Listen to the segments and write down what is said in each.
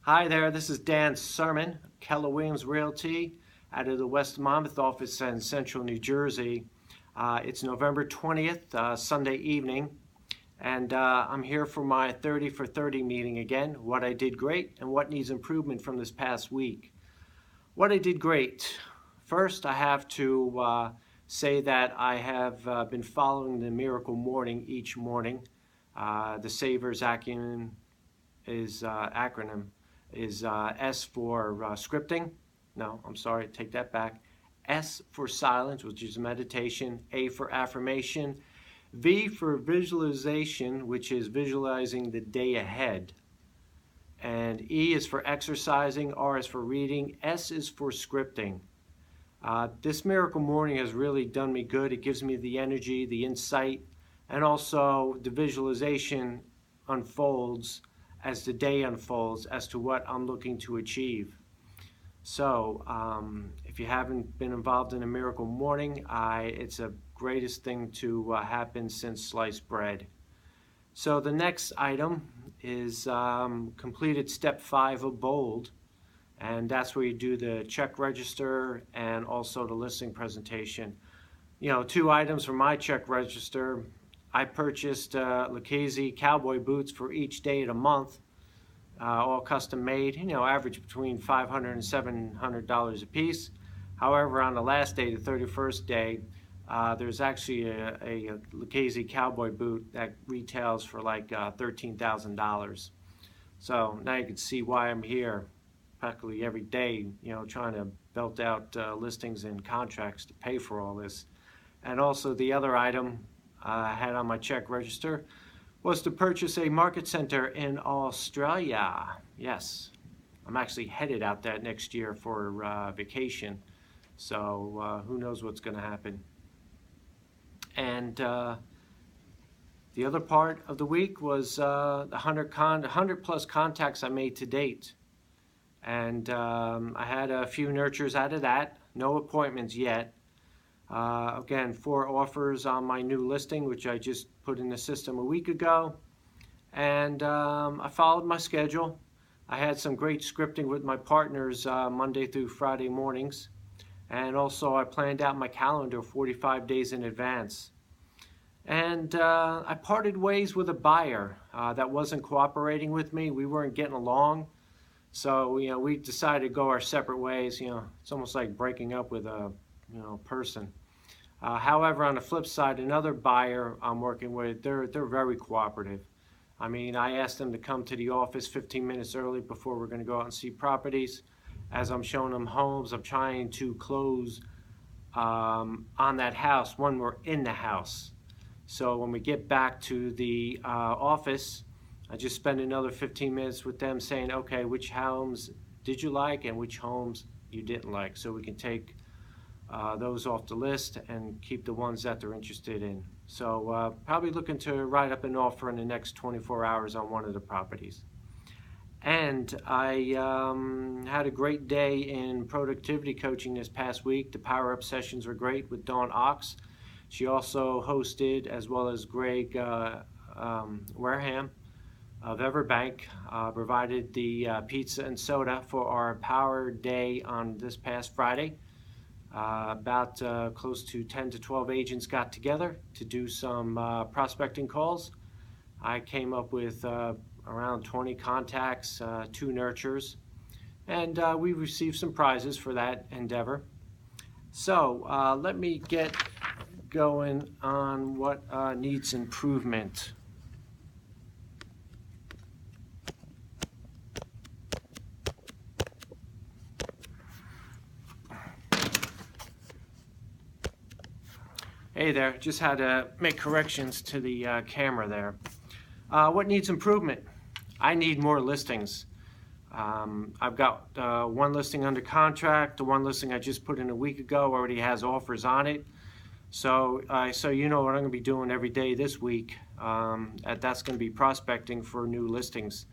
Hi there, this is Dan Surman, Keller Williams Realty, out of the West Monmouth office in Central New Jersey. It's November 20th, Sunday evening, and I'm here for my 30 for 30 meeting again, what I did great and what needs improvement from this past week. What I did great. First, I have to say that I have been following the Miracle Morning each morning. The SAVERS acronym is S for scripting. No, I'm sorry, take that back. S for silence, which is meditation. A for affirmation. V for visualization, which is visualizing the day ahead. And E is for exercising. R is for reading. S is for scripting. This Miracle Morning has really done me good. It gives me the energy, the insight, and also the visualization unfolds as the day unfolds as to what I'm looking to achieve. So if you haven't been involved in a Miracle Morning, it's the greatest thing to happen since sliced bread. So the next item is completed step 5 of BOLD, and that's where you do the check register and also the listing presentation. You know, 2 items from my check register. I purchased Lucchese cowboy boots for each day of the month, all custom made, average between $500 and $700 a piece. However, on the last day, the 31st day, there's actually a Lucchese cowboy boot that retails for like $13,000. So now you can see why I'm here practically every day, trying to belt out listings and contracts to pay for all this. And also the other item I had on my check register was to purchase a market center in Australia. Yes, I'm actually headed out there next year for vacation, so who knows what's going to happen. And the other part of the week was the 100 plus contacts I made to date. And I had a few nurtures out of that, no appointments yet. Again, 4 offers on my new listing, which I just put in the system a week ago. And I followed my schedule. I had some great scripting with my partners Monday through Friday mornings. And also I planned out my calendar 45 days in advance. And I parted ways with a buyer that wasn't cooperating with me. We weren't getting along. So, we decided to go our separate ways. It's almost like breaking up with a, person. However, on the flip side, another buyer I'm working with, they're very cooperative. I mean, I asked them to come to the office 15 minutes early before we're going to go out and see properties. As I'm showing them homes, I'm trying to close on that house when we're in the house. So when we get back to the office, I just spend another 15 minutes with them saying, okay, which homes did you like and which homes you didn't like, so we can take those off the list and keep the ones that they're interested in. So probably looking to write up an offer in the next 24 hours on one of the properties. And I had a great day in productivity coaching this past week. The Power Up sessions were great with Dawn Ox. She also hosted, as well as Greg Wareham of Everbank, provided the pizza and soda for our Power Day on this past Friday. About close to 10 to 12 agents got together to do some prospecting calls. I came up with around 20 contacts, 2 nurtures, and we received some prizes for that endeavor. So let me get going on what needs improvement. Hey there, just had to make corrections to the camera there. What needs improvement? I need more listings. I've got 1 listing under contract. The 1 listing I just put in a week ago already has offers on it. So you know what I'm going to be doing every day this week. That's going to be prospecting for new listings.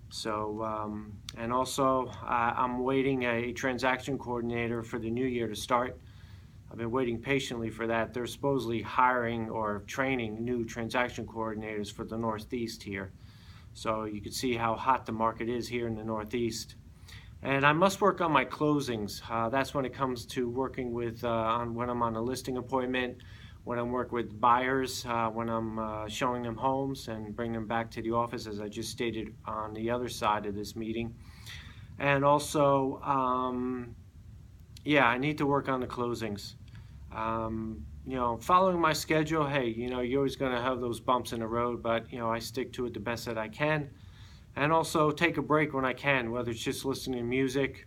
So, and also I'm waiting a transaction coordinator for the new year to start. I've been waiting patiently for that. They're supposedly hiring or training new transaction coordinators for the Northeast here. So you can see how hot the market is here in the Northeast. And I must work on my closings. That's when it comes to working with when I'm on a listing appointment, when I'm working with buyers, when I'm showing them homes and bring them back to the office, as I just stated on the other side of this meeting. And also, yeah, I need to work on the closings. Following my schedule, hey, you're always going to have those bumps in the road, but, I stick to it the best that I can. And also take a break when I can, whether it's just listening to music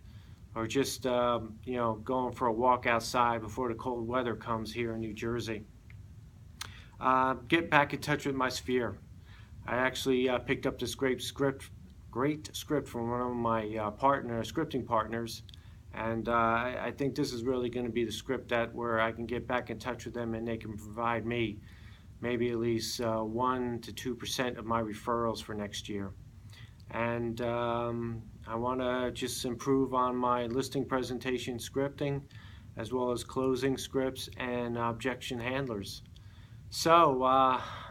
or just, going for a walk outside before the cold weather comes here in New Jersey. Get back in touch with my sphere. I actually picked up this great script from one of my scripting partners, and I think this is really going to be the script where I can get back in touch with them and they can provide me maybe at least 1 to 2% of my referrals for next year. And I want to just improve on my listing presentation scripting, as well as closing scripts and objection handlers. So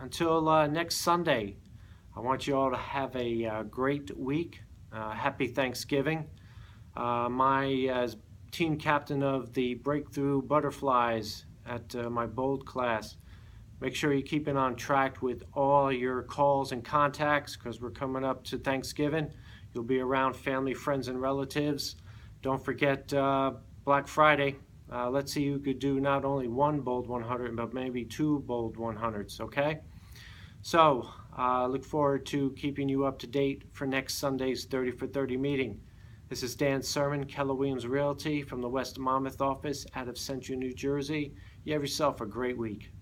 until next Sunday, I want you all to have a great week. Happy Thanksgiving. My team captain of the Breakthrough Butterflies at my Bold class. Make sure you're keeping on track with all your calls and contacts, because we're coming up to Thanksgiving. You'll be around family, friends, and relatives. Don't forget Black Friday. Let's see who could do not only one Bold 100, but maybe 2 Bold 100s, okay? So look forward to keeping you up to date for next Sunday's 30 for 30 meeting. This is Dan Surman, Keller Williams Realty from the West Monmouth office out of Central New Jersey. You have yourself a great week.